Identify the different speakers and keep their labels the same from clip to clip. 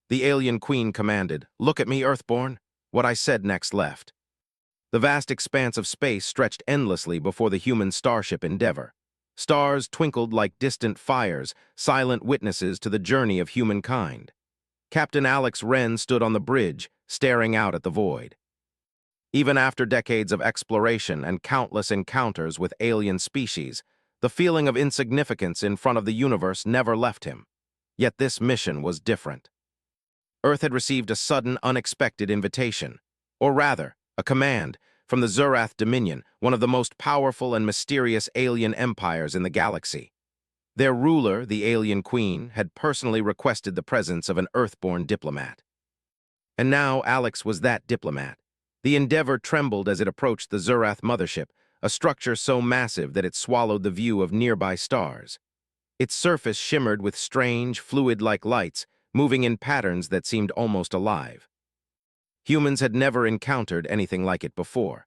Speaker 1: The alien queen commanded, "Look at me, Earthborn." What I said next left. The vast expanse of space stretched endlessly before the human starship Endeavor. Stars twinkled like distant fires, silent witnesses to the journey of humankind. Captain Alex Wren stood on the bridge, staring out at the void. Even after decades of exploration and countless encounters with alien species, the feeling of insignificance in front of the universe never left him. Yet this mission was different. Earth had received a sudden, unexpected invitation. Or rather, a command from the Zurath Dominion, one of the most powerful and mysterious alien empires in the galaxy. Their ruler, the alien queen, had personally requested the presence of an Earthborn diplomat. And now Alex was that diplomat. The Endeavor trembled as it approached the Zurath mothership, a structure so massive that it swallowed the view of nearby stars. Its surface shimmered with strange, fluid-like lights, moving in patterns that seemed almost alive. Humans had never encountered anything like it before.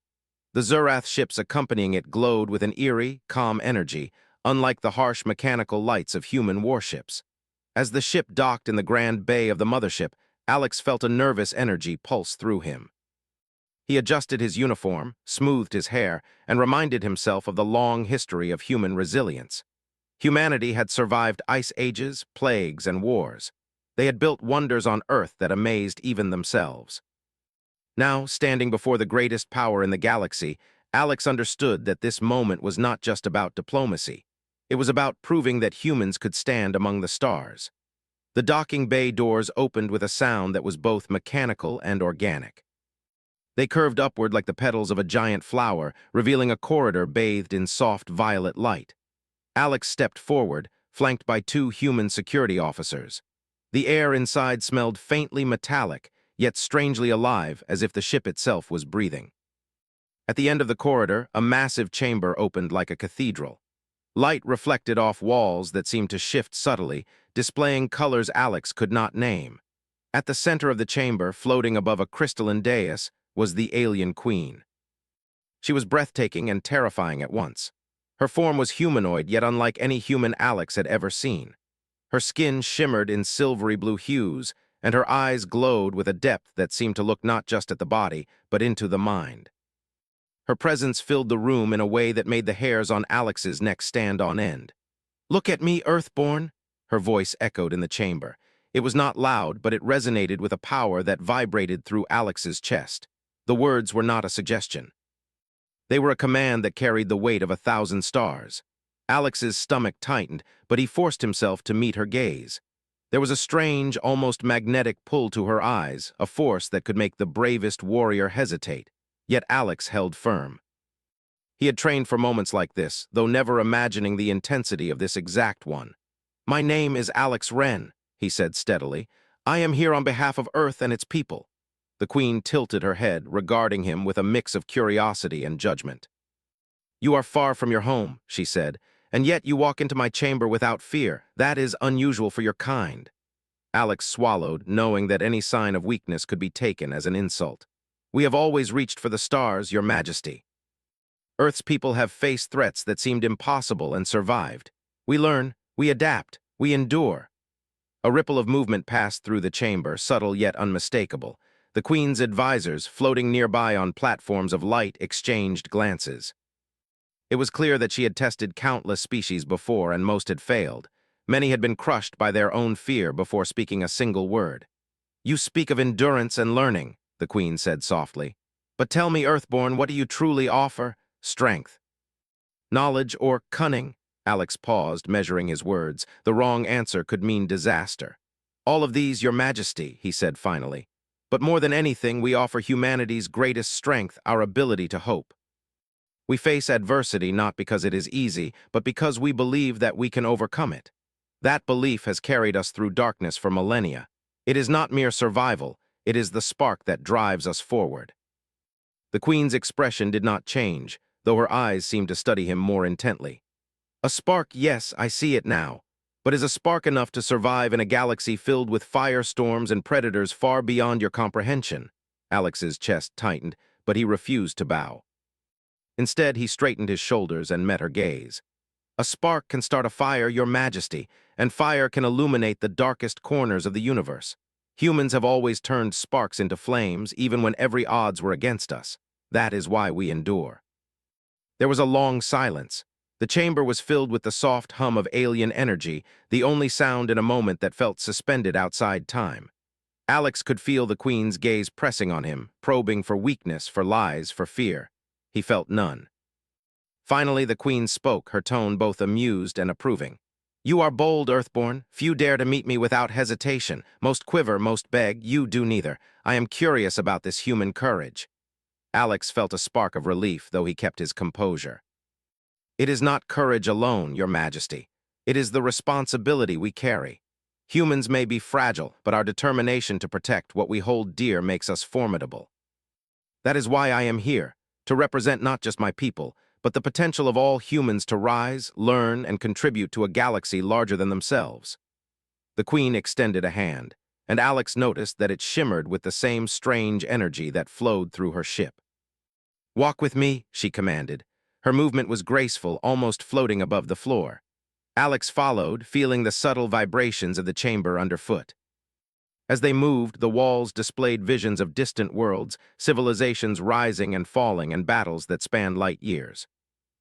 Speaker 1: The Zurath ships accompanying it glowed with an eerie, calm energy, unlike the harsh mechanical lights of human warships. As the ship docked in the grand bay of the mothership, Alex felt a nervous energy pulse through him. He adjusted his uniform, smoothed his hair, and reminded himself of the long history of human resilience. Humanity had survived ice ages, plagues, and wars. They had built wonders on Earth that amazed even themselves. Now, standing before the greatest power in the galaxy, Alex understood that this moment was not just about diplomacy. It was about proving that humans could stand among the stars. The docking bay doors opened with a sound that was both mechanical and organic. They curved upward like the petals of a giant flower, revealing a corridor bathed in soft violet light. Alex stepped forward, flanked by two human security officers. The air inside smelled faintly metallic, yet strangely alive, as if the ship itself was breathing. At the end of the corridor, a massive chamber opened like a cathedral. Light reflected off walls that seemed to shift subtly, displaying colors Alex could not name. At the center of the chamber, floating above a crystalline dais, was the alien queen. She was breathtaking and terrifying at once. Her form was humanoid, yet unlike any human Alex had ever seen. Her skin shimmered in silvery blue hues, and her eyes glowed with a depth that seemed to look not just at the body, but into the mind. Her presence filled the room in a way that made the hairs on Alex's neck stand on end. "Look at me, Earthborn," her voice echoed in the chamber. It was not loud, but it resonated with a power that vibrated through Alex's chest. The words were not a suggestion. They were a command that carried the weight of 1,000 stars. Alex's stomach tightened, but he forced himself to meet her gaze. There was a strange, almost magnetic pull to her eyes, a force that could make the bravest warrior hesitate. Yet Alex held firm. He had trained for moments like this, though never imagining the intensity of this exact one. "My name is Alex Wren," he said steadily. "I am here on behalf of Earth and its people." The queen tilted her head, regarding him with a mix of curiosity and judgment. "You are far from your home," she said, "and yet you walk into my chamber without fear. That is unusual for your kind." Alex swallowed, knowing that any sign of weakness could be taken as an insult. "We have always reached for the stars, Your Majesty. Earth's people have faced threats that seemed impossible and survived. We learn, we adapt, we endure." A ripple of movement passed through the chamber, subtle yet unmistakable. The Queen's advisors, floating nearby on platforms of light, exchanged glances. It was clear that she had tested countless species before, and most had failed. Many had been crushed by their own fear before speaking a single word. "You speak of endurance and learning," the Queen said softly. "But tell me, Earthborn, what do you truly offer? Strength, knowledge, or cunning?" Alex paused, measuring his words. The wrong answer could mean disaster. "All of these, Your Majesty," he said finally. "But more than anything, we offer humanity's greatest strength, our ability to hope. We face adversity not because it is easy, but because we believe that we can overcome it. That belief has carried us through darkness for millennia. It is not mere survival, it is the spark that drives us forward." The Queen's expression did not change, though her eyes seemed to study him more intently. "A spark, yes, I see it now. But is a spark enough to survive in a galaxy filled with firestorms and predators far beyond your comprehension?" Alex's chest tightened, but he refused to bow. Instead, he straightened his shoulders and met her gaze. "A spark can start a fire, Your Majesty, and fire can illuminate the darkest corners of the universe. Humans have always turned sparks into flames, even when every odds were against us. That is why we endure. There was a long silence. The chamber was filled with the soft hum of alien energy, the only sound in a moment that felt suspended outside time. Alex could feel the Queen's gaze pressing on him, probing for weakness, for lies, for fear. He felt none. Finally, the Queen spoke, her tone both amused and approving. "You are bold, Earthborn. Few dare to meet me without hesitation. Most quiver, most beg. You do neither. I am curious about this human courage." Alex felt a spark of relief, though he kept his composure. "It is not courage alone, Your Majesty. It is the responsibility we carry. Humans may be fragile, but our determination to protect what we hold dear makes us formidable. That is why I am here, to represent not just my people, but the potential of all humans to rise, learn, and contribute to a galaxy larger than themselves." The Queen extended a hand, and Alex noticed that it shimmered with the same strange energy that flowed through her ship. "Walk with me," she commanded. Her movement was graceful, almost floating above the floor. Alex followed, feeling the subtle vibrations of the chamber underfoot. As they moved, the walls displayed visions of distant worlds, civilizations rising and falling, and battles that spanned light years.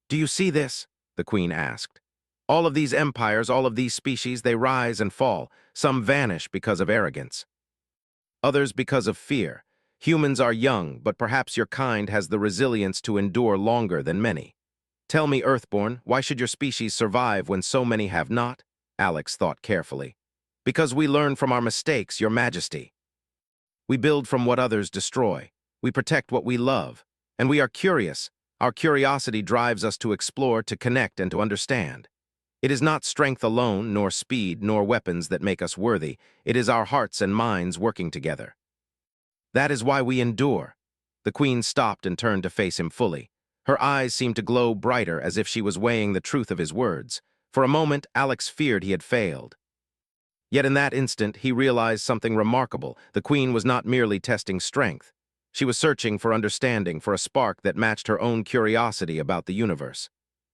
Speaker 1: "Do you see this?" the Queen asked. "All of these empires, all of these species, they rise and fall. Some vanish because of arrogance, others because of fear. Humans are young, but perhaps your kind has the resilience to endure longer than many. Tell me, Earthborn, why should your species survive when so many have not?" Alex thought carefully. "Because we learn from our mistakes, Your Majesty. We build from what others destroy. We protect what we love. And we are curious. Our curiosity drives us to explore, to connect, and to understand. It is not strength alone, nor speed, nor weapons that make us worthy. It is our hearts and minds working together. That is why we endure." The Queen stopped and turned to face him fully. Her eyes seemed to glow brighter, as if she was weighing the truth of his words. For a moment, Alex feared he had failed. Yet in that instant, he realized something remarkable. The Queen was not merely testing strength. She was searching for understanding, for a spark that matched her own curiosity about the universe.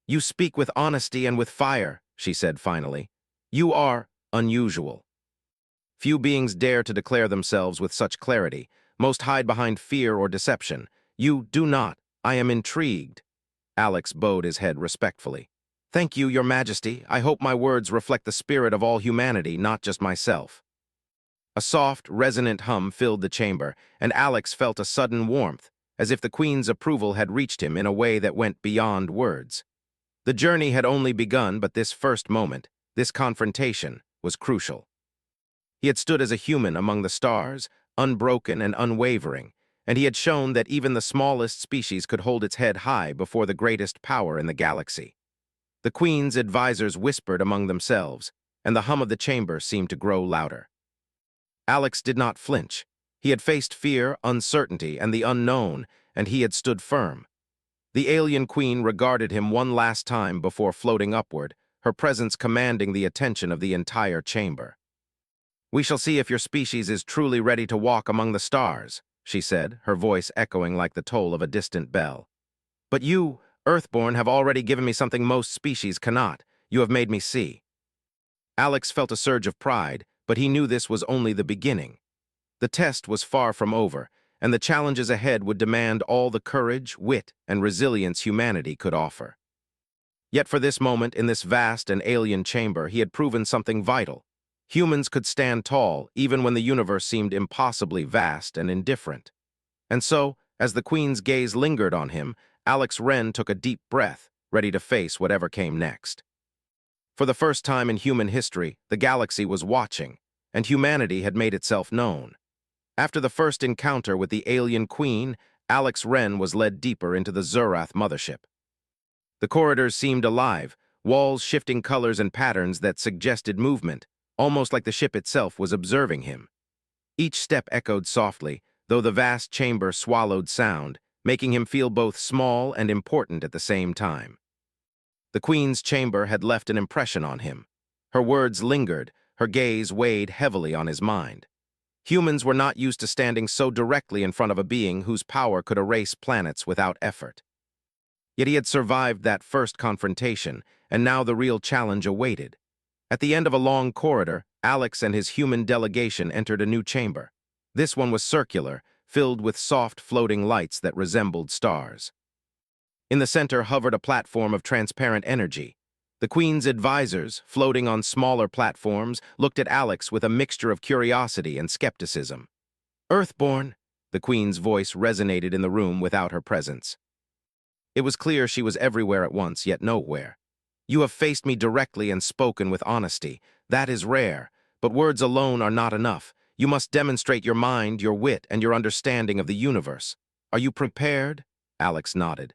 Speaker 1: "You speak with honesty and with fire," she said finally. "You are unusual. Few beings dare to declare themselves with such clarity. Most hide behind fear or deception. You do not. I am intrigued." Alex bowed his head respectfully. "Thank you, Your Majesty. I hope my words reflect the spirit of all humanity, not just myself." A soft, resonant hum filled the chamber, and Alex felt a sudden warmth, as if the Queen's approval had reached him in a way that went beyond words. The journey had only begun, but this first moment, this confrontation, was crucial. He had stood as a human among the stars, unbroken and unwavering, and he had shown that even the smallest species could hold its head high before the greatest power in the galaxy. The Queen's advisors whispered among themselves, and the hum of the chamber seemed to grow louder. Alex did not flinch. He had faced fear, uncertainty, and the unknown, and he had stood firm. The alien Queen regarded him one last time before floating upward, her presence commanding the attention of the entire chamber. "We shall see if your species is truly ready to walk among the stars," she said, her voice echoing like the toll of a distant bell. "But you, Earthborn, have already given me something most species cannot. You have made me see." Alex felt a surge of pride, but he knew this was only the beginning. The test was far from over, and the challenges ahead would demand all the courage, wit, and resilience humanity could offer. Yet for this moment, in this vast and alien chamber, he had proven something vital. Humans could stand tall, even when the universe seemed impossibly vast and indifferent. And so, as the Queen's gaze lingered on him, Alex Wren took a deep breath, ready to face whatever came next. For the first time in human history, the galaxy was watching, and humanity had made itself known. After the first encounter with the alien Queen, Alex Wren was led deeper into the Zurath mothership. The corridors seemed alive, walls shifting colors and patterns that suggested movement, almost like the ship itself was observing him. Each step echoed softly, though the vast chamber swallowed sound, making him feel both small and important at the same time. The Queen's chamber had left an impression on him. Her words lingered, her gaze weighed heavily on his mind. Humans were not used to standing so directly in front of a being whose power could erase planets without effort. Yet he had survived that first confrontation, and now the real challenge awaited. At the end of a long corridor, Alex and his human delegation entered a new chamber. This one was circular, filled with soft, floating lights that resembled stars. In the center hovered a platform of transparent energy. The Queen's advisors, floating on smaller platforms, looked at Alex with a mixture of curiosity and skepticism. Earthborn, the Queen's voice resonated in the room without her presence. It was clear she was everywhere at once, yet nowhere. You have faced me directly and spoken with honesty. That is rare, but words alone are not enough. You must demonstrate your mind, your wit, and your understanding of the universe. Are you prepared? Alex nodded.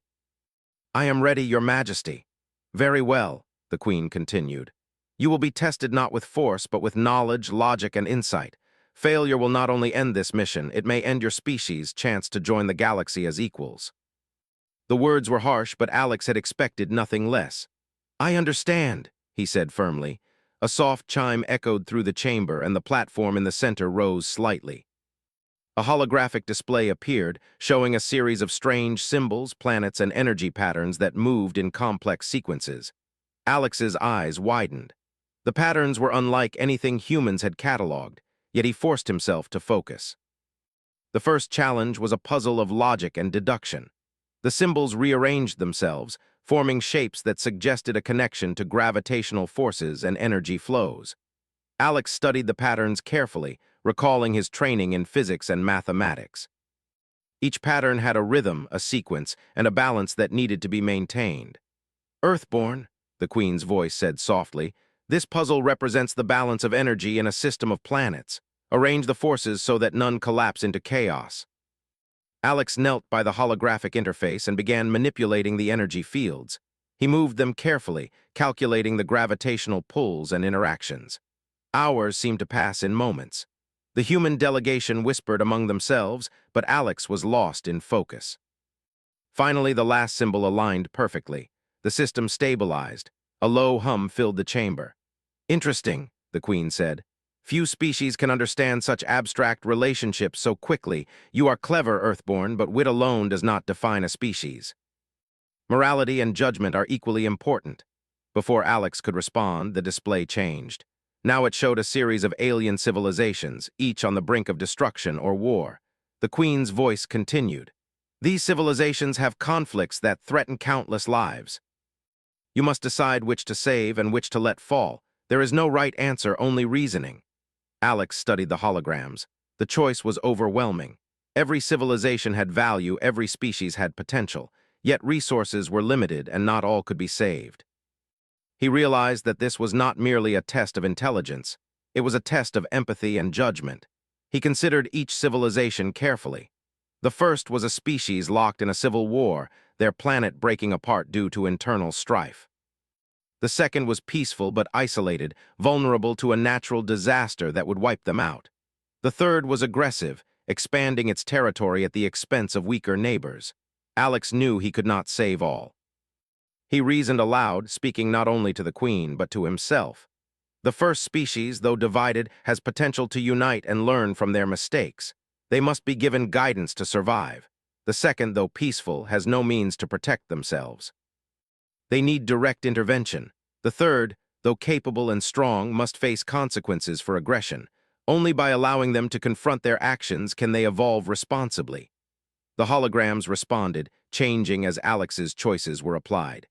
Speaker 1: I am ready, Your Majesty. Very well, the Queen continued. You will be tested not with force, but with knowledge, logic, and insight. Failure will not only end this mission, it may end your species' chance to join the galaxy as equals. The words were harsh, but Alex had expected nothing less. I understand, he said firmly. A soft chime echoed through the chamber, and the platform in the center rose slightly. A holographic display appeared, showing a series of strange symbols, planets, and energy patterns that moved in complex sequences. Alex's eyes widened. The patterns were unlike anything humans had catalogued, yet he forced himself to focus. The first challenge was a puzzle of logic and deduction. The symbols rearranged themselves, forming shapes that suggested a connection to gravitational forces and energy flows. Alex studied the patterns carefully, recalling his training in physics and mathematics. Each pattern had a rhythm, a sequence, and a balance that needed to be maintained. Earthborn, the Queen's voice said softly, this puzzle represents the balance of energy in a system of planets. Arrange the forces so that none collapse into chaos. Alex knelt by the holographic interface and began manipulating the energy fields. He moved them carefully, calculating the gravitational pulls and interactions. Hours seemed to pass in moments. The human delegation whispered among themselves, but Alex was lost in focus. Finally, the last symbol aligned perfectly. The system stabilized. A low hum filled the chamber. Interesting, the Queen said. Few species can understand such abstract relationships so quickly. You are clever, Earthborn, but wit alone does not define a species. Morality and judgment are equally important. Before Alex could respond, the display changed. Now it showed a series of alien civilizations, each on the brink of destruction or war. The Queen's voice continued. These civilizations have conflicts that threaten countless lives. You must decide which to save and which to let fall. There is no right answer, only reasoning. Alex studied the holograms. The choice was overwhelming. Every civilization had value, every species had potential, yet resources were limited and not all could be saved. He realized that this was not merely a test of intelligence, it was a test of empathy and judgment. He considered each civilization carefully. The first was a species locked in a civil war, their planet breaking apart due to internal strife. The second was peaceful but isolated, vulnerable to a natural disaster that would wipe them out. The third was aggressive, expanding its territory at the expense of weaker neighbors. Alex knew he could not save all. He reasoned aloud, speaking not only to the Queen but to himself. The first species, though divided, has potential to unite and learn from their mistakes. They must be given guidance to survive. The second, though peaceful, has no means to protect themselves. They need direct intervention. The third, though capable and strong, must face consequences for aggression. Only by allowing them to confront their actions can they evolve responsibly. The holograms responded, changing as Alex's choices were applied.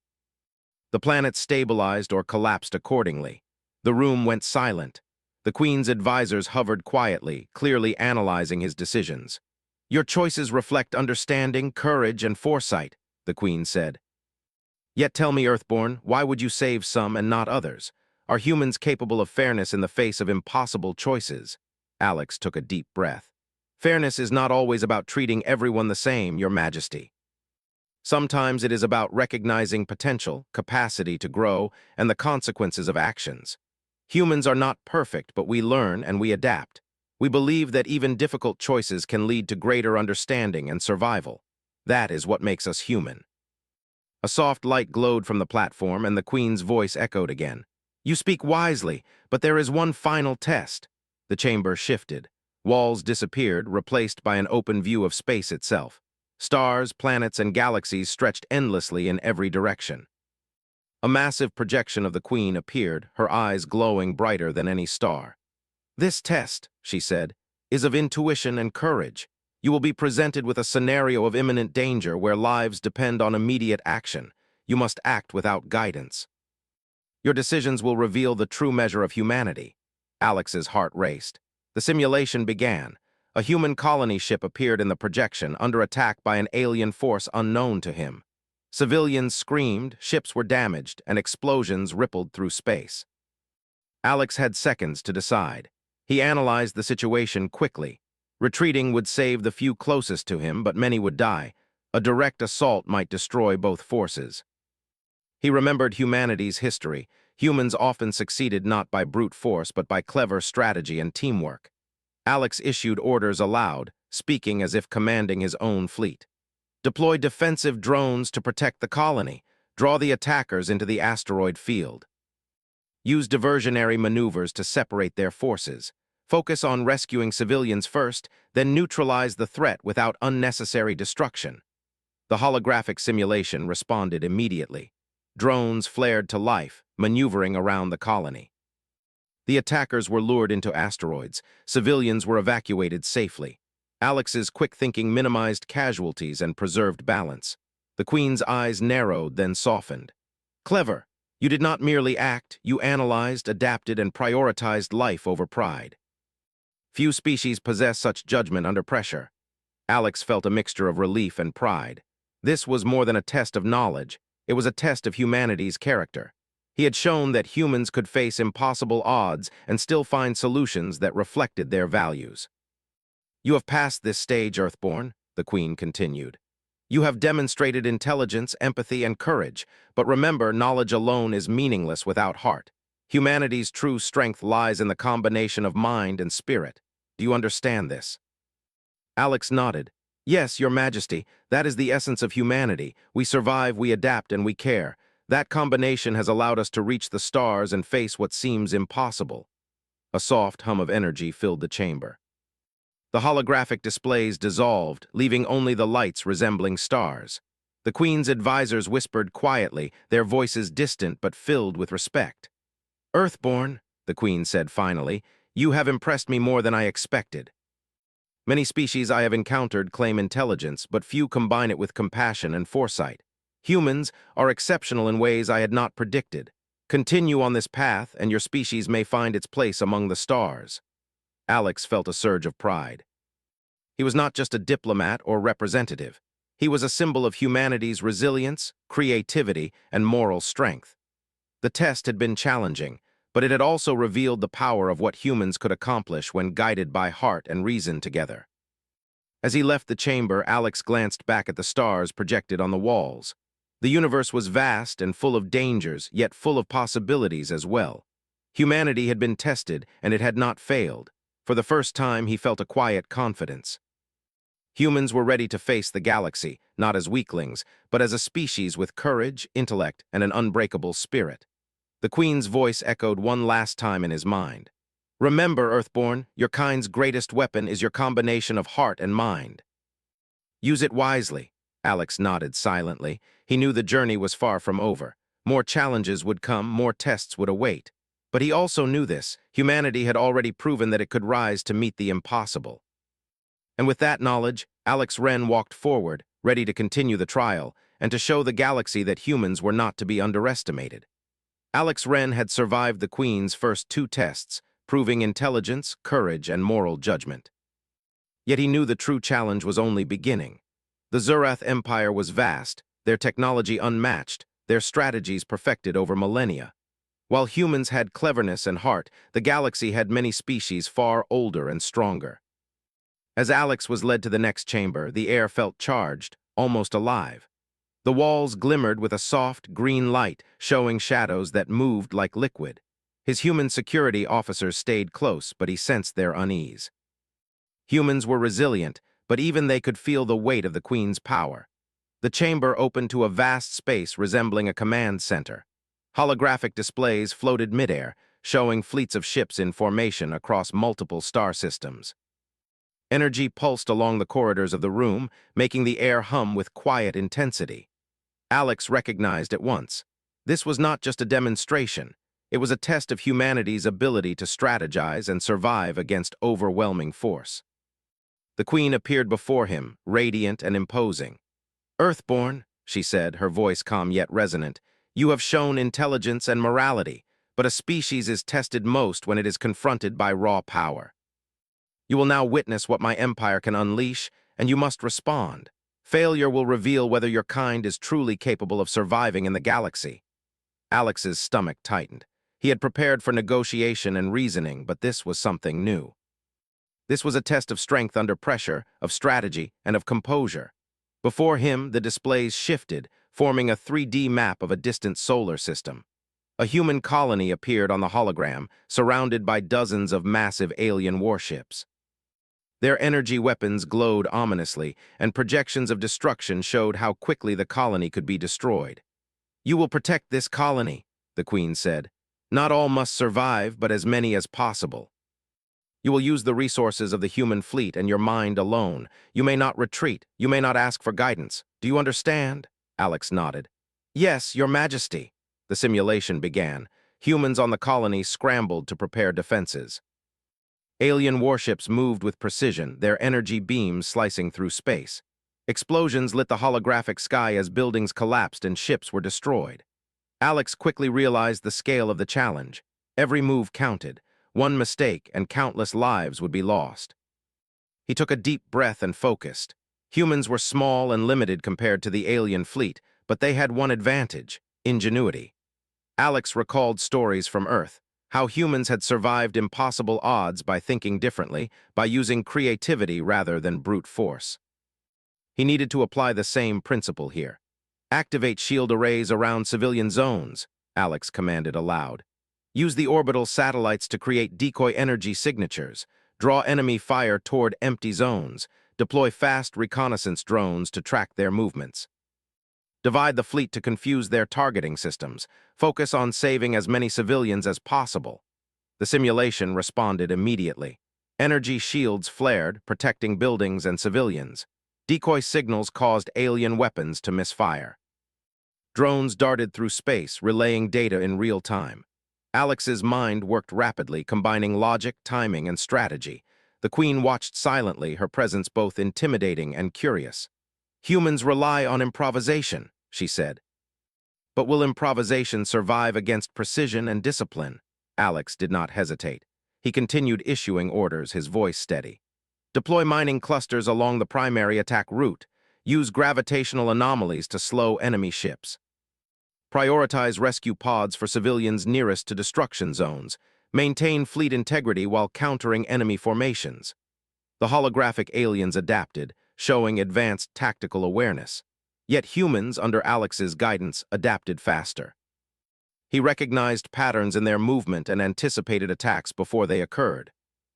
Speaker 1: The planet stabilized or collapsed accordingly. The room went silent. The Queen's advisors hovered quietly, clearly analyzing his decisions. Your choices reflect understanding, courage, and foresight, the Queen said. Yet tell me, Earthborn, why would you save some and not others? Are humans capable of fairness in the face of impossible choices? Alex took a deep breath. Fairness is not always about treating everyone the same, Your Majesty. Sometimes it is about recognizing potential, capacity to grow, and the consequences of actions. Humans are not perfect, but we learn and we adapt. We believe that even difficult choices can lead to greater understanding and survival. That is what makes us human. A soft light glowed from the platform, and the Queen's voice echoed again. You speak wisely, but there is one final test. The chamber shifted. Walls disappeared, replaced by an open view of space itself. Stars, planets, and galaxies stretched endlessly in every direction. A massive projection of the Queen appeared, her eyes glowing brighter than any star. "This test," she said, "is of intuition and courage. You will be presented with a scenario of imminent danger where lives depend on immediate action. You must act without guidance. Your decisions will reveal the true measure of humanity." Alex's heart raced. The simulation began. A human colony ship appeared in the projection, under attack by an alien force unknown to him. Civilians screamed, ships were damaged, and explosions rippled through space. Alex had seconds to decide. He analyzed the situation quickly. Retreating would save the few closest to him, but many would die. A direct assault might destroy both forces. He remembered humanity's history. Humans often succeeded not by brute force, but by clever strategy and teamwork. Alex issued orders aloud, speaking as if commanding his own fleet. "Deploy defensive drones to protect the colony. Draw the attackers into the asteroid field. Use diversionary maneuvers to separate their forces. Focus on rescuing civilians first, then neutralize the threat without unnecessary destruction." The holographic simulation responded immediately. Drones flared to life, maneuvering around the colony. The attackers were lured into asteroids. Civilians were evacuated safely. Alex's quick thinking minimized casualties and preserved balance. The Queen's eyes narrowed, then softened. "Clever. You did not merely act, you analyzed, adapted, and prioritized life over pride." Few species possess such judgment under pressure. Alex felt a mixture of relief and pride. This was more than a test of knowledge. It was a test of humanity's character. He had shown that humans could face impossible odds and still find solutions that reflected their values. "You have passed this stage, Earthborn," the Queen continued. "You have demonstrated intelligence, empathy, and courage, but remember, knowledge alone is meaningless without heart. Humanity's true strength lies in the combination of mind and spirit. Do you understand this?" Alex nodded. "Yes, Your Majesty, that is the essence of humanity. We survive, we adapt, and we care. That combination has allowed us to reach the stars and face what seems impossible." A soft hum of energy filled the chamber. The holographic displays dissolved, leaving only the lights resembling stars. The Queen's advisors whispered quietly, their voices distant but filled with respect. "Earthborn," the Queen said finally, "you have impressed me more than I expected. Many species I have encountered claim intelligence, but few combine it with compassion and foresight. Humans are exceptional in ways I had not predicted. Continue on this path, and your species may find its place among the stars." Alex felt a surge of pride. He was not just a diplomat or representative. He was a symbol of humanity's resilience, creativity, and moral strength. The test had been challenging, but it had also revealed the power of what humans could accomplish when guided by heart and reason together. As he left the chamber, Alex glanced back at the stars projected on the walls. The universe was vast and full of dangers, yet full of possibilities as well. Humanity had been tested, and it had not failed. For the first time, he felt a quiet confidence. Humans were ready to face the galaxy, not as weaklings, but as a species with courage, intellect, and an unbreakable spirit. The Queen's voice echoed one last time in his mind. "Remember, Earthborn, your kind's greatest weapon is your combination of heart and mind. Use it wisely." Alex nodded silently. He knew the journey was far from over. More challenges would come, more tests would await. But he also knew this. Humanity had already proven that it could rise to meet the impossible. And with that knowledge, Alex Wren walked forward, ready to continue the trial, and to show the galaxy that humans were not to be underestimated. Alex Wren had survived the Queen's first 2 tests, proving intelligence, courage, and moral judgment. Yet he knew the true challenge was only beginning. The Zurath Empire was vast, their technology unmatched, their strategies perfected over millennia. While humans had cleverness and heart, the galaxy had many species far older and stronger. As Alex was led to the next chamber, the air felt charged, almost alive. The walls glimmered with a soft, green light, showing shadows that moved like liquid. His human security officers stayed close, but he sensed their unease. Humans were resilient, but even they could feel the weight of the Queen's power. The chamber opened to a vast space resembling a command center. Holographic displays floated midair, showing fleets of ships in formation across multiple star systems. Energy pulsed along the corridors of the room, making the air hum with quiet intensity. Alex recognized at once. This was not just a demonstration. It was a test of humanity's ability to strategize and survive against overwhelming force. The Queen appeared before him, radiant and imposing. "Earthborn," she said, her voice calm yet resonant, "you have shown intelligence and morality, but a species is tested most when it is confronted by raw power. You will now witness what my empire can unleash, and you must respond. Failure will reveal whether your kind is truly capable of surviving in the galaxy." Alex's stomach tightened. He had prepared for negotiation and reasoning, but this was something new. This was a test of strength under pressure, of strategy, and of composure. Before him, the displays shifted, forming a 3D map of a distant solar system. A human colony appeared on the hologram, surrounded by dozens of massive alien warships. Their energy weapons glowed ominously, and projections of destruction showed how quickly the colony could be destroyed. "You will protect this colony," the Queen said. "Not all must survive, but as many as possible. You will use the resources of the human fleet and your mind alone. You may not retreat. You may not ask for guidance. Do you understand?" Alex nodded. "Yes, Your Majesty." The simulation began. Humans on the colony scrambled to prepare defenses. Alien warships moved with precision, their energy beams slicing through space. Explosions lit the holographic sky as buildings collapsed and ships were destroyed. Alex quickly realized the scale of the challenge. Every move counted. One mistake and countless lives would be lost. He took a deep breath and focused. Humans were small and limited compared to the alien fleet, but they had one advantage: ingenuity. Alex recalled stories from Earth, how humans had survived impossible odds by thinking differently, by using creativity rather than brute force. He needed to apply the same principle here. "Activate shield arrays around civilian zones," Alex commanded aloud. "Use the orbital satellites to create decoy energy signatures. Draw enemy fire toward empty zones. Deploy fast reconnaissance drones to track their movements. Divide the fleet to confuse their targeting systems. Focus on saving as many civilians as possible." The simulation responded immediately. Energy shields flared, protecting buildings and civilians. Decoy signals caused alien weapons to misfire. Drones darted through space, relaying data in real time. Alex's mind worked rapidly, combining logic, timing, and strategy. The Queen watched silently, her presence both intimidating and curious. "Humans rely on improvisation," she said. "But will improvisation survive against precision and discipline?" Alex did not hesitate. He continued issuing orders, his voice steady. "Deploy mining clusters along the primary attack route. Use gravitational anomalies to slow enemy ships. Prioritize rescue pods for civilians nearest to destruction zones. Maintain fleet integrity while countering enemy formations." The holographic aliens adapted, showing advanced tactical awareness. Yet humans, under Alex's guidance, adapted faster. He recognized patterns in their movement and anticipated attacks before they occurred.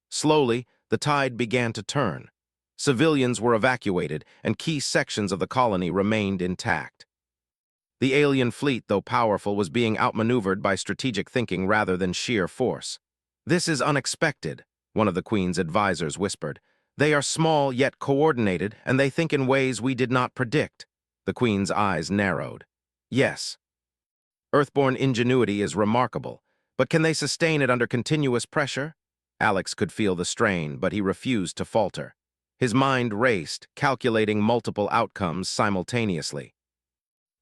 Speaker 1: Slowly, the tide began to turn. Civilians were evacuated, and key sections of the colony remained intact. The alien fleet, though powerful, was being outmaneuvered by strategic thinking rather than sheer force. "This is unexpected," one of the Queen's advisors whispered. "They are small yet coordinated, and they think in ways we did not predict." The Queen's eyes narrowed. "Yes. Earthborn ingenuity is remarkable, but can they sustain it under continuous pressure?" Alex could feel the strain, but he refused to falter. His mind raced, calculating multiple outcomes simultaneously.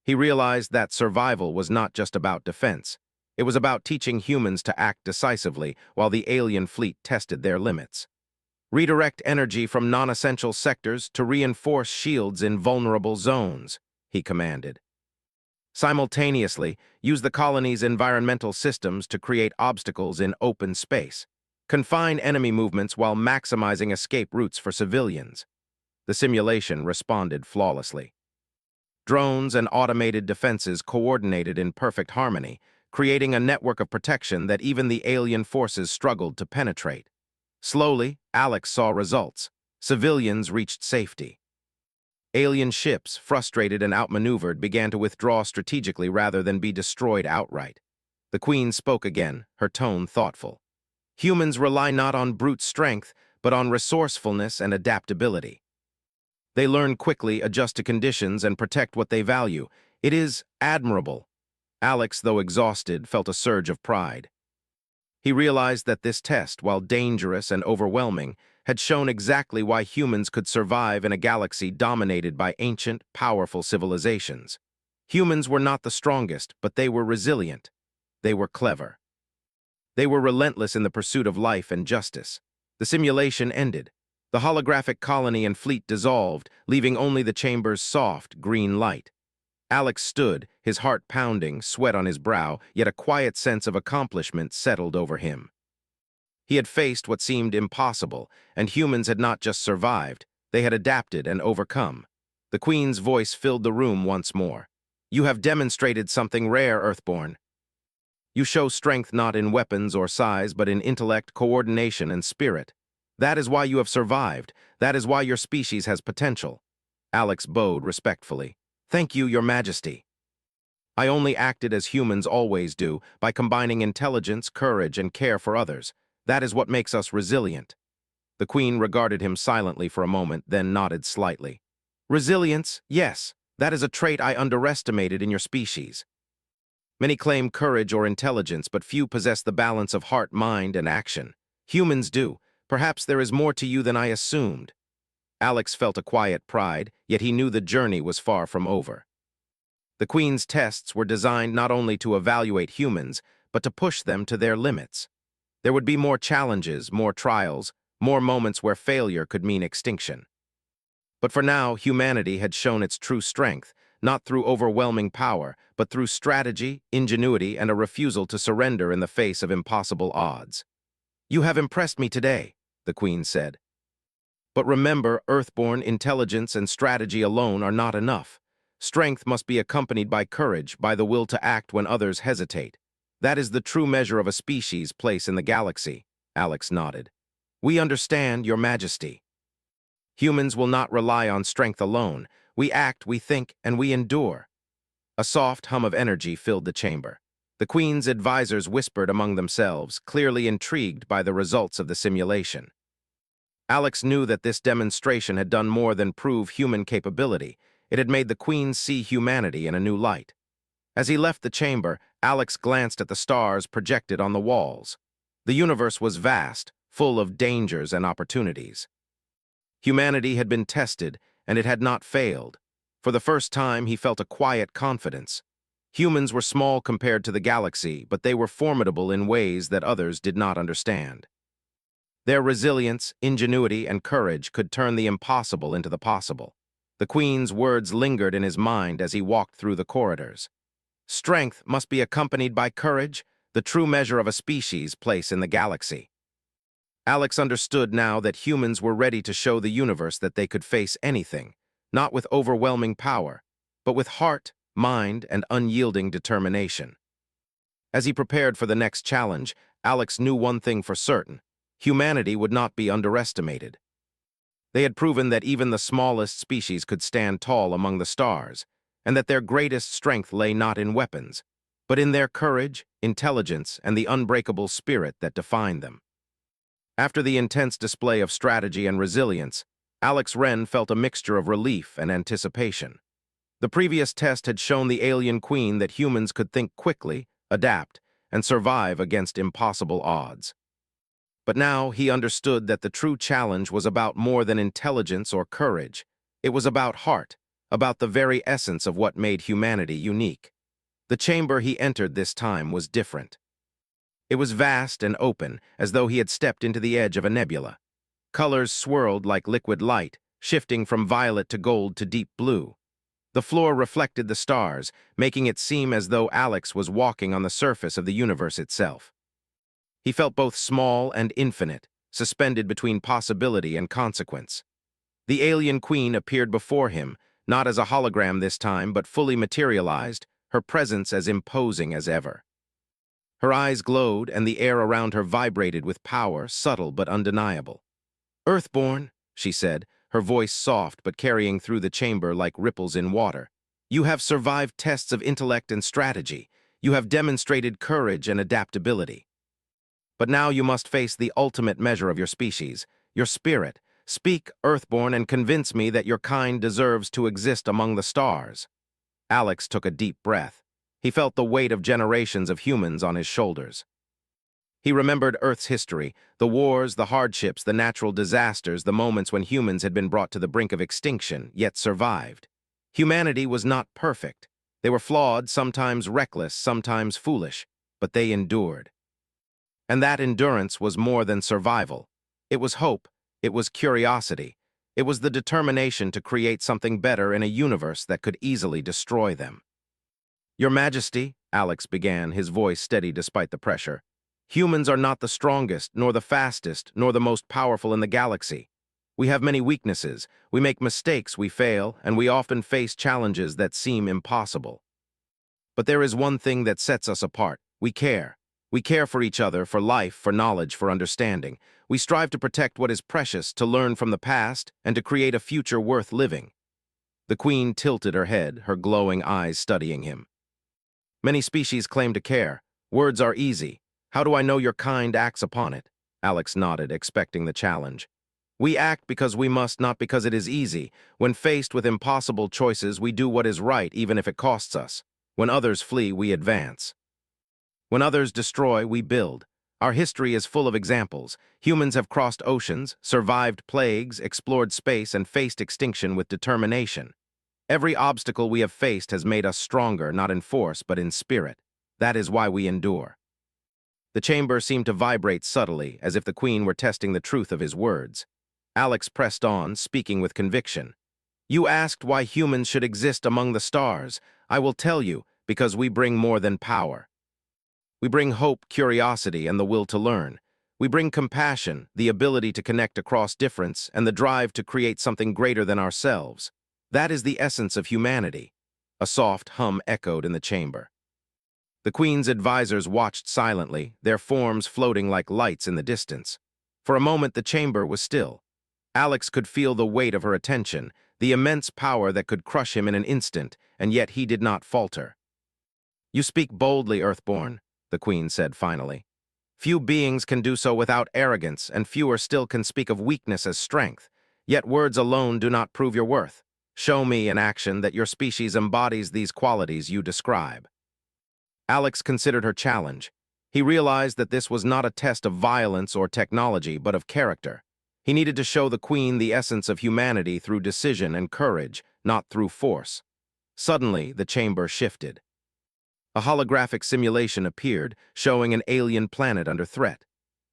Speaker 1: He realized that survival was not just about defense. It was about teaching humans to act decisively while the alien fleet tested their limits. "Redirect energy from non-essential sectors to reinforce shields in vulnerable zones," he commanded. "Simultaneously, use the colony's environmental systems to create obstacles in open space. Confine enemy movements while maximizing escape routes for civilians." The simulation responded flawlessly. Drones and automated defenses coordinated in perfect harmony, creating a network of protection that even the alien forces struggled to penetrate. Slowly, Alex saw results. Civilians reached safety. Alien ships, frustrated and outmaneuvered, began to withdraw strategically rather than be destroyed outright. The Queen spoke again, her tone thoughtful. "Humans rely not on brute strength, but on resourcefulness and adaptability. They learn quickly, adjust to conditions, and protect what they value. It is admirable." Alex, though exhausted, felt a surge of pride. He realized that this test, while dangerous and overwhelming, had shown exactly why humans could survive in a galaxy dominated by ancient, powerful civilizations. Humans were not the strongest, but they were resilient. They were clever. They were relentless in the pursuit of life and justice. The simulation ended. The holographic colony and fleet dissolved, leaving only the chamber's soft, green light. Alex stood, his heart pounding, sweat on his brow, yet a quiet sense of accomplishment settled over him. He had faced what seemed impossible, and humans had not just survived, they had adapted and overcome. The Queen's voice filled the room once more. "You have demonstrated something rare, Earthborn. You show strength not in weapons or size, but in intellect, coordination, and spirit. That is why you have survived. That is why your species has potential." Alex bowed respectfully. "Thank you, Your Majesty. I only acted as humans always do, by combining intelligence, courage, and care for others. That is what makes us resilient." The Queen regarded him silently for a moment, then nodded slightly. "Resilience, yes, that is a trait I underestimated in your species. Many claim courage or intelligence, but few possess the balance of heart, mind, and action. Humans do. Perhaps there is more to you than I assumed." Alex felt a quiet pride, yet he knew the journey was far from over. The Queen's tests were designed not only to evaluate humans, but to push them to their limits. There would be more challenges, more trials, more moments where failure could mean extinction. But for now, humanity had shown its true strength, not through overwhelming power, but through strategy, ingenuity, and a refusal to surrender in the face of impossible odds. "You have impressed me today," the Queen said. "But remember, Earthborn, intelligence and strategy alone are not enough. Strength must be accompanied by courage, by the will to act when others hesitate. That is the true measure of a species' place in the galaxy." Alex nodded. "We understand, Your Majesty. Humans will not rely on strength alone. We act, we think, and we endure." A soft hum of energy filled the chamber. The Queen's advisors whispered among themselves, clearly intrigued by the results of the simulation. Alex knew that this demonstration had done more than prove human capability. It had made the Queen see humanity in a new light. As he left the chamber, Alex glanced at the stars projected on the walls. The universe was vast, full of dangers and opportunities. Humanity had been tested, and it had not failed. For the first time, he felt a quiet confidence. Humans were small compared to the galaxy, but they were formidable in ways that others did not understand. Their resilience, ingenuity, and courage could turn the impossible into the possible. The Queen's words lingered in his mind as he walked through the corridors. Strength must be accompanied by courage, the true measure of a species' place in the galaxy. Alex understood now that humans were ready to show the universe that they could face anything, not with overwhelming power, but with heart, mind, and unyielding determination. As he prepared for the next challenge, Alex knew one thing for certain: humanity would not be underestimated. They had proven that even the smallest species could stand tall among the stars, and that their greatest strength lay not in weapons, but in their courage, intelligence, and the unbreakable spirit that defined them. After the intense display of strategy and resilience, Alex Wren felt a mixture of relief and anticipation. The previous test had shown the alien Queen that humans could think quickly, adapt, and survive against impossible odds. But now he understood that the true challenge was about more than intelligence or courage. It was about heart, about the very essence of what made humanity unique. The chamber he entered this time was different. It was vast and open, as though he had stepped into the edge of a nebula. Colors swirled like liquid light, shifting from violet to gold to deep blue. The floor reflected the stars, making it seem as though Alex was walking on the surface of the universe itself. He felt both small and infinite, suspended between possibility and consequence. The alien Queen appeared before him, not as a hologram this time, but fully materialized, her presence as imposing as ever. Her eyes glowed, and the air around her vibrated with power, subtle but undeniable. "Earthborn," she said, her voice soft but carrying through the chamber like ripples in water. "You have survived tests of intellect and strategy. You have demonstrated courage and adaptability. But now you must face the ultimate measure of your species, your spirit. Speak, Earthborn, and convince me that your kind deserves to exist among the stars." Alex took a deep breath. He felt the weight of generations of humans on his shoulders. He remembered Earth's history, the wars, the hardships, the natural disasters, the moments when humans had been brought to the brink of extinction, yet survived. Humanity was not perfect. They were flawed, sometimes reckless, sometimes foolish, but they endured. And that endurance was more than survival. It was hope, it was curiosity, it was the determination to create something better in a universe that could easily destroy them. "Your Majesty," Alex began, his voice steady despite the pressure, "humans are not the strongest, nor the fastest, nor the most powerful in the galaxy. We have many weaknesses, we make mistakes, we fail, and we often face challenges that seem impossible. But there is one thing that sets us apart. We care. We care for each other, for life, for knowledge, for understanding. We strive to protect what is precious, to learn from the past, and to create a future worth living." The Queen tilted her head, her glowing eyes studying him. "Many species claim to care. Words are easy. How do I know your kind acts upon it?" Alex nodded, expecting the challenge. "We act because we must, not because it is easy. When faced with impossible choices, we do what is right, even if it costs us. When others flee, we advance. When others destroy, we build. Our history is full of examples. Humans have crossed oceans, survived plagues, explored space, and faced extinction with determination. Every obstacle we have faced has made us stronger, not in force, but in spirit. That is why we endure." The chamber seemed to vibrate subtly, as if the Queen were testing the truth of his words. Alex pressed on, speaking with conviction. "You asked why humans should exist among the stars. I will tell you, because we bring more than power. We bring hope, curiosity, and the will to learn. We bring compassion, the ability to connect across difference, and the drive to create something greater than ourselves. That is the essence of humanity." A soft hum echoed in the chamber. The Queen's advisors watched silently, their forms floating like lights in the distance. For a moment, the chamber was still. Alex could feel the weight of her attention, the immense power that could crush him in an instant, and yet he did not falter. "You speak boldly, Earthborn," the Queen said finally. "Few beings can do so without arrogance, and fewer still can speak of weakness as strength. Yet words alone do not prove your worth. Show me in action that your species embodies these qualities you describe." Alex considered her challenge. He realized that this was not a test of violence or technology, but of character. He needed to show the Queen the essence of humanity through decision and courage, not through force. Suddenly, the chamber shifted. A holographic simulation appeared, showing an alien planet under threat.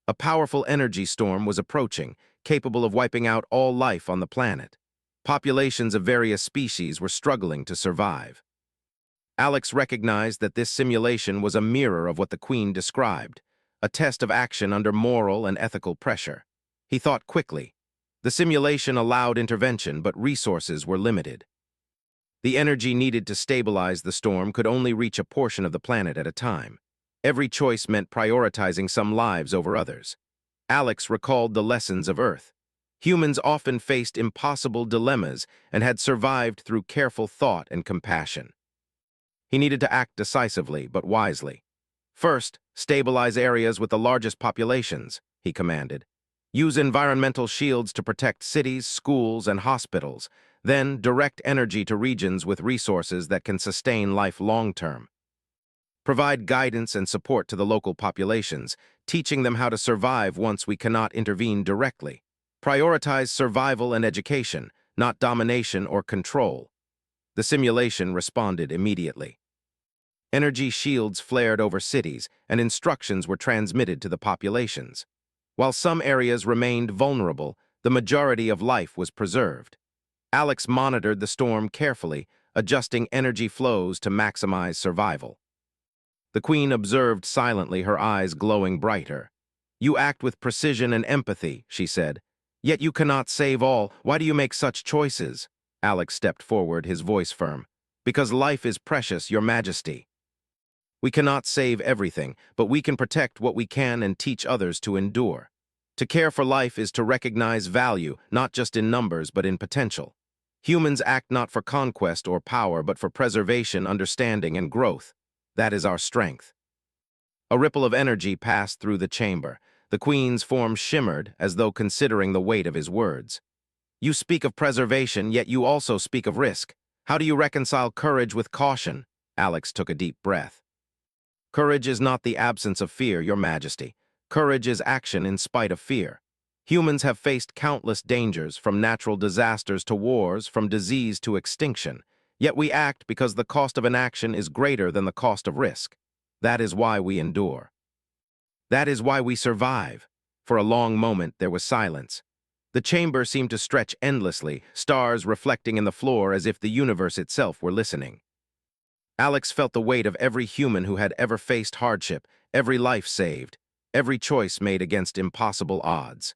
Speaker 1: A powerful energy storm was approaching, capable of wiping out all life on the planet. Populations of various species were struggling to survive. Alex recognized that this simulation was a mirror of what the Queen described, a test of action under moral and ethical pressure. He thought quickly. The simulation allowed intervention, but resources were limited. The energy needed to stabilize the storm could only reach a portion of the planet at a time. Every choice meant prioritizing some lives over others. Alex recalled the lessons of Earth. Humans often faced impossible dilemmas and had survived through careful thought and compassion. He needed to act decisively, but wisely. "First, stabilize areas with the largest populations," he commanded. "Use environmental shields to protect cities, schools, and hospitals. Then, direct energy to regions with resources that can sustain life long-term. Provide guidance and support to the local populations, teaching them how to survive once we cannot intervene directly. Prioritize survival and education, not domination or control." The simulation responded immediately. Energy shields flared over cities, and instructions were transmitted to the populations. While some areas remained vulnerable, the majority of life was preserved. Alex monitored the storm carefully, adjusting energy flows to maximize survival. The Queen observed silently, her eyes glowing brighter. "You act with precision and empathy," she said. "Yet you cannot save all. Why do you make such choices?" Alex stepped forward, his voice firm. "Because life is precious, Your Majesty. We cannot save everything, but we can protect what we can and teach others to endure. To care for life is to recognize value, not just in numbers, but in potential. Humans act not for conquest or power, but for preservation, understanding, and growth. That is our strength." A ripple of energy passed through the chamber. The Queen's form shimmered, as though considering the weight of his words. "You speak of preservation, yet you also speak of risk. How do you reconcile courage with caution?" Alex took a deep breath. Courage is not the absence of fear, Your Majesty. Courage is action in spite of fear. Humans have faced countless dangers, from natural disasters to wars, from disease to extinction. Yet we act because the cost of inaction is greater than the cost of risk. That is why we endure. That is why we survive. For a long moment, there was silence. The chamber seemed to stretch endlessly, stars reflecting in the floor as if the universe itself were listening. Alex felt the weight of every human who had ever faced hardship, every life saved, every choice made against impossible odds.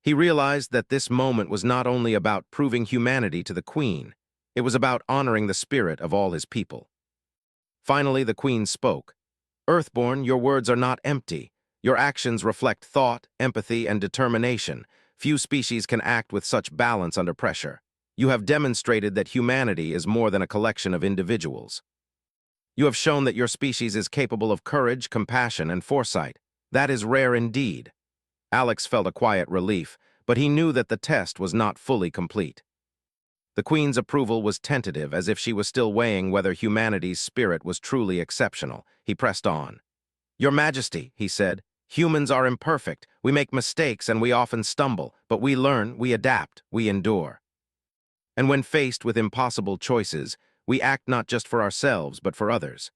Speaker 1: He realized that this moment was not only about proving humanity to the Queen, it was about honoring the spirit of all his people. Finally, the Queen spoke. Earthborn, your words are not empty. Your actions reflect thought, empathy, and determination. Few species can act with such balance under pressure. You have demonstrated that humanity is more than a collection of individuals. You have shown that your species is capable of courage, compassion, and foresight. That is rare indeed. Alex felt a quiet relief, but he knew that the test was not fully complete. The Queen's approval was tentative, as if she was still weighing whether humanity's spirit was truly exceptional. He pressed on. Your Majesty, he said, humans are imperfect. We make mistakes and we often stumble, but we learn, we adapt, we endure. And when faced with impossible choices, we act not just for ourselves, but for others.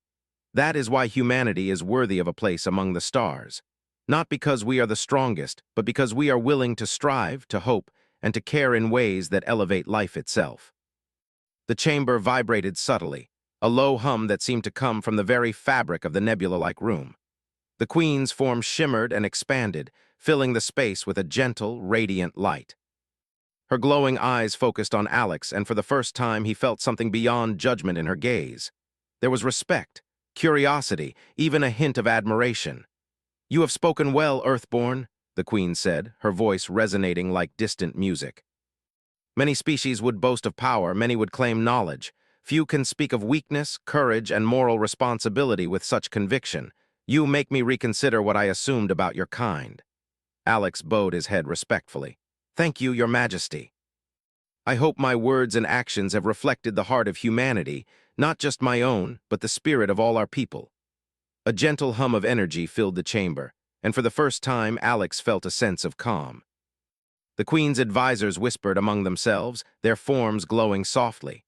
Speaker 1: That is why humanity is worthy of a place among the stars. Not because we are the strongest, but because we are willing to strive, to hope, and to care in ways that elevate life itself. The chamber vibrated subtly, a low hum that seemed to come from the very fabric of the nebula-like room. The Queen's form shimmered and expanded, filling the space with a gentle, radiant light. Her glowing eyes focused on Alex, and for the first time he felt something beyond judgment in her gaze. There was respect, curiosity, even a hint of admiration. You have spoken well, Earthborn, the Queen said, her voice resonating like distant music. Many species would boast of power, many would claim knowledge. Few can speak of weakness, courage, and moral responsibility with such conviction. You make me reconsider what I assumed about your kind. Alex bowed his head respectfully. Thank you, Your Majesty. I hope my words and actions have reflected the heart of humanity, not just my own, but the spirit of all our people. A gentle hum of energy filled the chamber, and for the first time Alex felt a sense of calm. The Queen's advisors whispered among themselves, their forms glowing softly.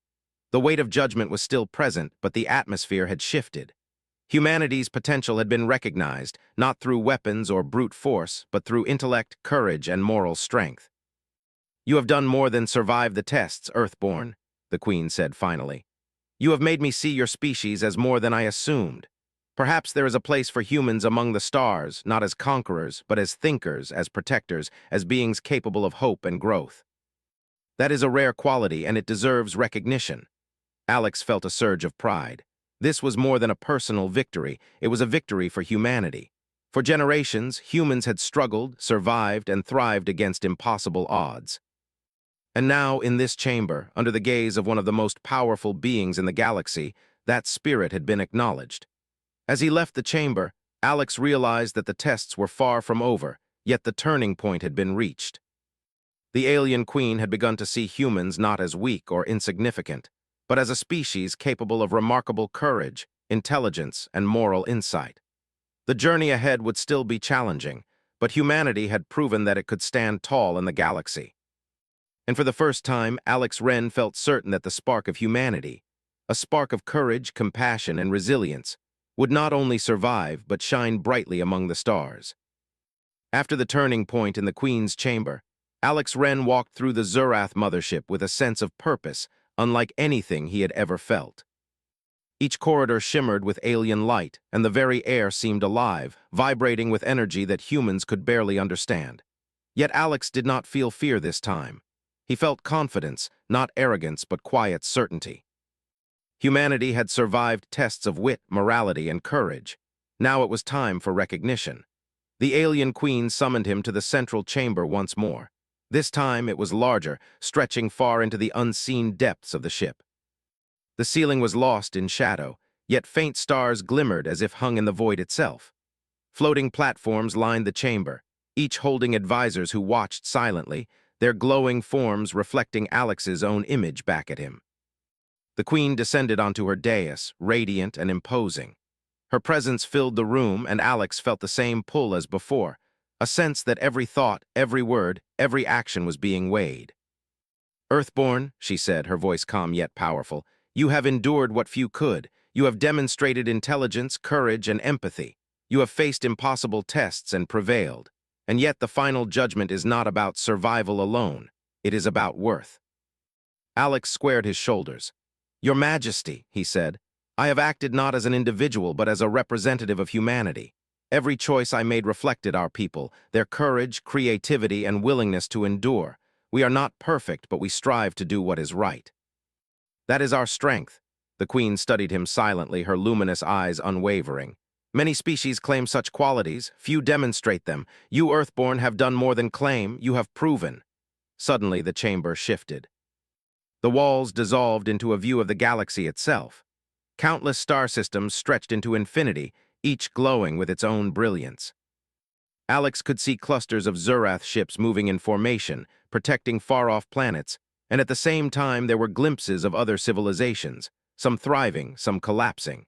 Speaker 1: The weight of judgment was still present, but the atmosphere had shifted. Humanity's potential had been recognized, not through weapons or brute force, but through intellect, courage, and moral strength. You have done more than survive the tests, Earthborn, the Queen said finally. You have made me see your species as more than I assumed. Perhaps there is a place for humans among the stars, not as conquerors, but as thinkers, as protectors, as beings capable of hope and growth. That is a rare quality, and it deserves recognition. Alex felt a surge of pride. This was more than a personal victory, it was a victory for humanity. For generations, humans had struggled, survived, and thrived against impossible odds. And now, in this chamber, under the gaze of one of the most powerful beings in the galaxy, that spirit had been acknowledged. As he left the chamber, Alex realized that the tests were far from over, yet the turning point had been reached. The alien queen had begun to see humans not as weak or insignificant, but as a species capable of remarkable courage, intelligence, and moral insight. The journey ahead would still be challenging, but humanity had proven that it could stand tall in the galaxy. And for the first time, Alex Wren felt certain that the spark of humanity, a spark of courage, compassion, and resilience, would not only survive but shine brightly among the stars. After the turning point in the Queen's chamber, Alex Wren walked through the Zurath mothership with a sense of purpose unlike anything he had ever felt. Each corridor shimmered with alien light, and the very air seemed alive, vibrating with energy that humans could barely understand. Yet Alex did not feel fear this time. He felt confidence, not arrogance but quiet certainty. Humanity had survived tests of wit, morality, and courage. Now it was time for recognition. The alien queen summoned him to the central chamber once more. This time it was larger, stretching far into the unseen depths of the ship. The ceiling was lost in shadow, yet faint stars glimmered as if hung in the void itself. Floating platforms lined the chamber, each holding advisors who watched silently, their glowing forms reflecting Alex's own image back at him. The queen descended onto her dais, radiant and imposing. Her presence filled the room, and Alex felt the same pull as before, a sense that every thought, every word, every action was being weighed. "Earthborn," she said, her voice calm yet powerful, "you have endured what few could. You have demonstrated intelligence, courage, and empathy. You have faced impossible tests and prevailed. And yet the final judgment is not about survival alone. It is about worth." Alex squared his shoulders. "Your Majesty," he said, "I have acted not as an individual but as a representative of humanity. Every choice I made reflected our people, their courage, creativity, and willingness to endure. We are not perfect, but we strive to do what is right. That is our strength." The queen studied him silently, her luminous eyes unwavering. "Many species claim such qualities, few demonstrate them. You, Earthborn, have done more than claim, you have proven." Suddenly the chamber shifted. The walls dissolved into a view of the galaxy itself. Countless star systems stretched into infinity, each glowing with its own brilliance. Alex could see clusters of Zurath ships moving in formation, protecting far-off planets, and at the same time there were glimpses of other civilizations, some thriving, some collapsing.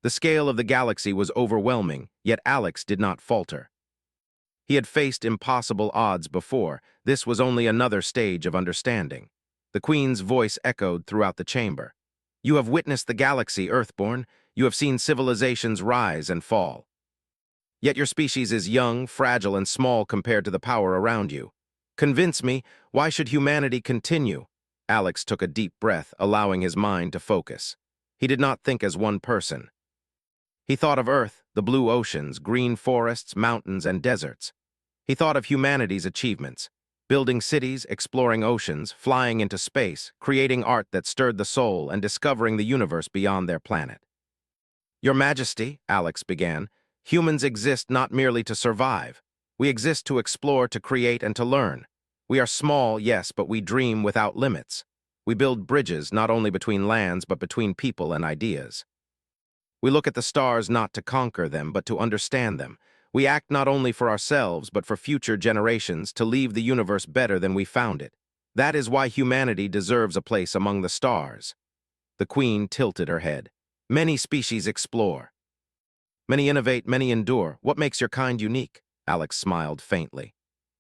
Speaker 1: The scale of the galaxy was overwhelming, yet Alex did not falter. He had faced impossible odds before. This was only another stage of understanding. The queen's voice echoed throughout the chamber. "You have witnessed the galaxy, Earthborn. You have seen civilizations rise and fall. Yet your species is young, fragile, and small compared to the power around you. Convince me, why should humanity continue?" Alex took a deep breath, allowing his mind to focus. He did not think as one person. He thought of Earth, the blue oceans, green forests, mountains, and deserts. He thought of humanity's achievements, building cities, exploring oceans, flying into space, creating art that stirred the soul, and discovering the universe beyond their planet. "Your Majesty," Alex began, "humans exist not merely to survive. We exist to explore, to create, and to learn. We are small, yes, but we dream without limits. We build bridges not only between lands, but between people and ideas. We look at the stars not to conquer them, but to understand them. We act not only for ourselves, but for future generations, to leave the universe better than we found it. That is why humanity deserves a place among the stars." The queen tilted her head. "Many species explore. Many innovate, many endure. What makes your kind unique?" Alex smiled faintly.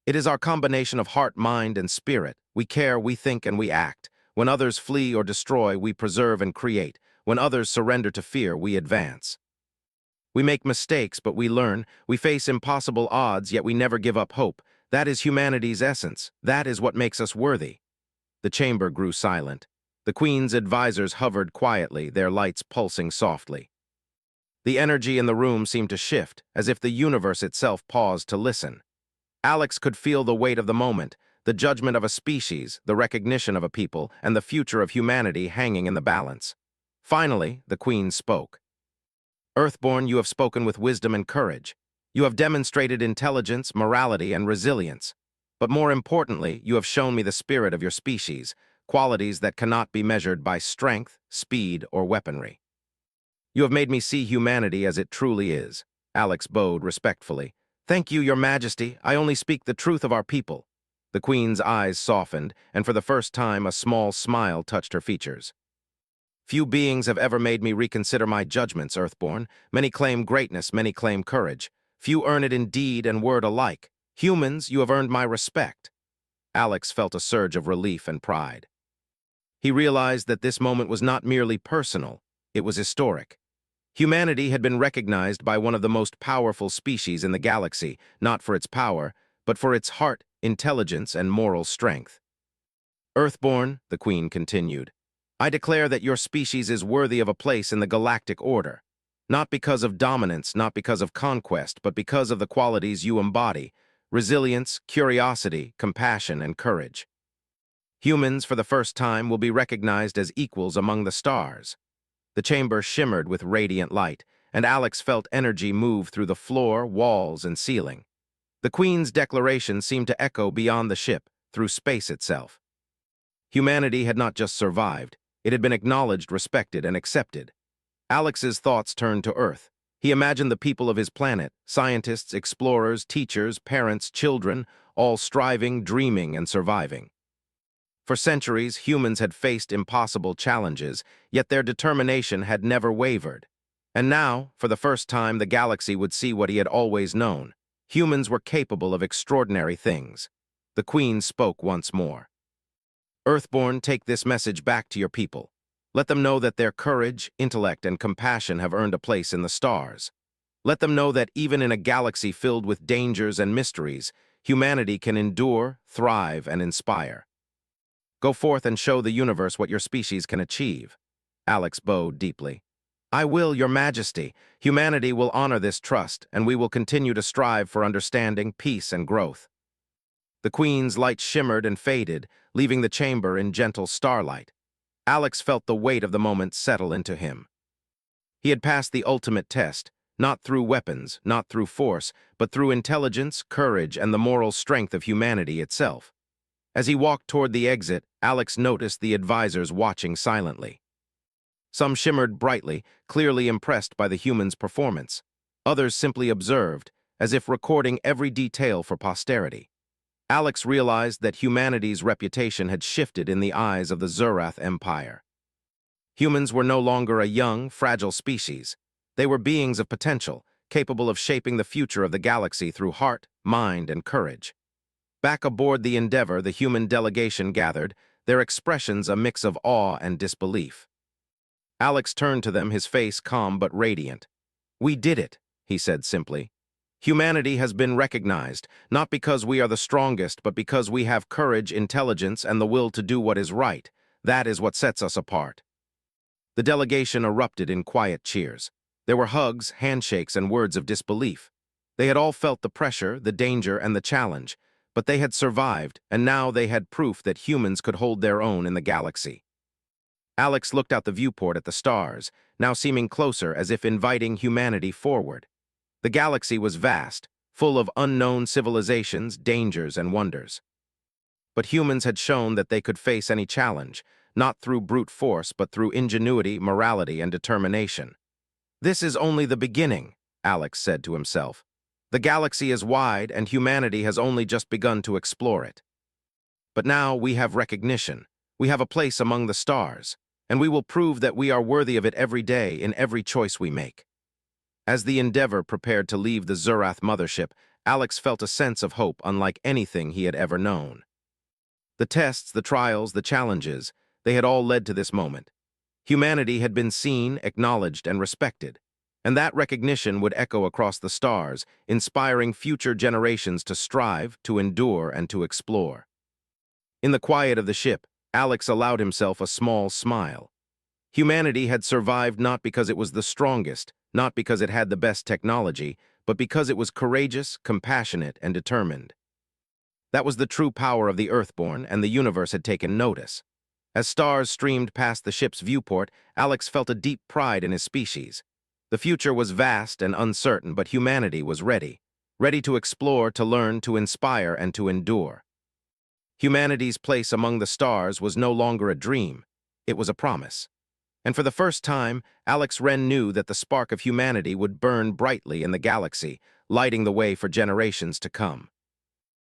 Speaker 1: "It is our combination of heart, mind, and spirit. We care, we think, and we act. When others flee or destroy, we preserve and create. When others surrender to fear, we advance. We make mistakes, but we learn. We face impossible odds, yet we never give up hope. That is humanity's essence. That is what makes us worthy." The chamber grew silent. The queen's advisors hovered quietly, their lights pulsing softly. The energy in the room seemed to shift, as if the universe itself paused to listen. Alex could feel the weight of the moment, the judgment of a species, the recognition of a people, and the future of humanity hanging in the balance. Finally, the queen spoke. "Earthborn, you have spoken with wisdom and courage. You have demonstrated intelligence, morality, and resilience. But more importantly, you have shown me the spirit of your species, qualities that cannot be measured by strength, speed, or weaponry. You have made me see humanity as it truly is." Alex bowed respectfully. "Thank you, Your Majesty. I only speak the truth of our people." The queen's eyes softened, and for the first time a small smile touched her features. "Few beings have ever made me reconsider my judgments, Earthborn. Many claim greatness, many claim courage. Few earn it in deed and word alike. Humans, you have earned my respect." Alex felt a surge of relief and pride. He realized that this moment was not merely personal, it was historic. Humanity had been recognized by one of the most powerful species in the galaxy, not for its power, but for its heart, intelligence, and moral strength. "Earthborn," the queen continued, "I declare that your species is worthy of a place in the galactic order. Not because of dominance, not because of conquest, but because of the qualities you embody: resilience, curiosity, compassion, and courage. Humans, for the first time, will be recognized as equals among the stars." The chamber shimmered with radiant light, and Alex felt energy move through the floor, walls, and ceiling. The queen's declaration seemed to echo beyond the ship, through space itself. Humanity had not just survived, it had been acknowledged, respected, and accepted. Alex's thoughts turned to Earth. He imagined the people of his planet, scientists, explorers, teachers, parents, children, all striving, dreaming, and surviving. For centuries, humans had faced impossible challenges, yet their determination had never wavered. And now, for the first time, the galaxy would see what he had always known. Humans were capable of extraordinary things. The Queen spoke once more. Earthborn, take this message back to your people. Let them know that their courage, intellect, and compassion have earned a place in the stars. Let them know that even in a galaxy filled with dangers and mysteries, humanity can endure, thrive, and inspire. Go forth and show the universe what your species can achieve. Alex bowed deeply. I will, Your Majesty. Humanity will honor this trust, and we will continue to strive for understanding, peace, and growth. The Queen's light shimmered and faded, leaving the chamber in gentle starlight. Alex felt the weight of the moment settle into him. He had passed the ultimate test, not through weapons, not through force, but through intelligence, courage, and the moral strength of humanity itself. As he walked toward the exit, Alex noticed the advisors watching silently. Some shimmered brightly, clearly impressed by the human's performance. Others simply observed, as if recording every detail for posterity. Alex realized that humanity's reputation had shifted in the eyes of the Zurath Empire. Humans were no longer a young, fragile species. They were beings of potential, capable of shaping the future of the galaxy through heart, mind, and courage. Back aboard the Endeavor, the human delegation gathered, their expressions a mix of awe and disbelief. Alex turned to them, his face calm but radiant. We did it, he said simply. Humanity has been recognized, not because we are the strongest, but because we have courage, intelligence, and the will to do what is right. That is what sets us apart. The delegation erupted in quiet cheers. There were hugs, handshakes, and words of disbelief. They had all felt the pressure, the danger, and the challenge, but they had survived, and now they had proof that humans could hold their own in the galaxy. Alex looked out the viewport at the stars, now seeming closer, as if inviting humanity forward. The galaxy was vast, full of unknown civilizations, dangers, and wonders. But humans had shown that they could face any challenge, not through brute force, but through ingenuity, morality, and determination. This is only the beginning, Alex said to himself. The galaxy is wide, and humanity has only just begun to explore it. But now we have recognition. We have a place among the stars, and we will prove that we are worthy of it every day in every choice we make. As the Endeavor prepared to leave the Zurath mothership, Alex felt a sense of hope unlike anything he had ever known. The tests, the trials, the challenges, they had all led to this moment. Humanity had been seen, acknowledged, and respected, and that recognition would echo across the stars, inspiring future generations to strive, to endure, and to explore. In the quiet of the ship, Alex allowed himself a small smile. Humanity had survived not because it was the strongest, not because it had the best technology, but because it was courageous, compassionate, and determined. That was the true power of the Earthborn, and the universe had taken notice. As stars streamed past the ship's viewport, Alex felt a deep pride in his species. The future was vast and uncertain, but humanity was ready to explore, to learn, to inspire, and to endure. Humanity's place among the stars was no longer a dream, it was a promise. And for the first time, Alex Wren knew that the spark of humanity would burn brightly in the galaxy, lighting the way for generations to come.